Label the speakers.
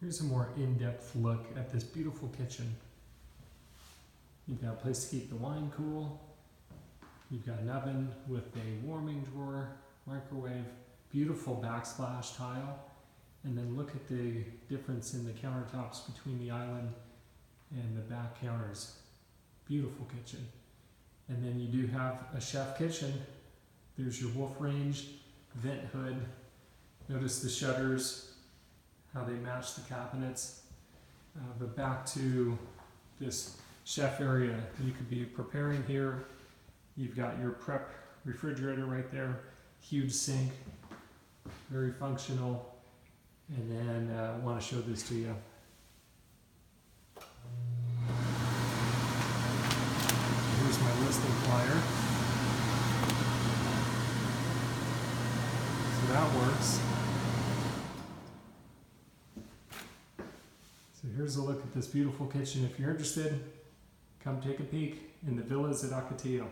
Speaker 1: Here's a more in-depth look at this beautiful kitchen. You've got a place to keep the wine cool. You've got an oven with a warming drawer, microwave, beautiful backsplash tile. And then look at the difference in the countertops between the island and the back counters. Beautiful kitchen. And then you do have a chef kitchen. There's your wolf range, vent hood. Notice the shutters, how they match the cabinets. But back to this chef area, you could be preparing here. You've got your prep refrigerator right there, huge sink, very functional. And then I want to show this to you. Here's my listing flyer. So that works. So here's a look at this beautiful kitchen. If you're interested, come take a peek in the villas at Ocotillo.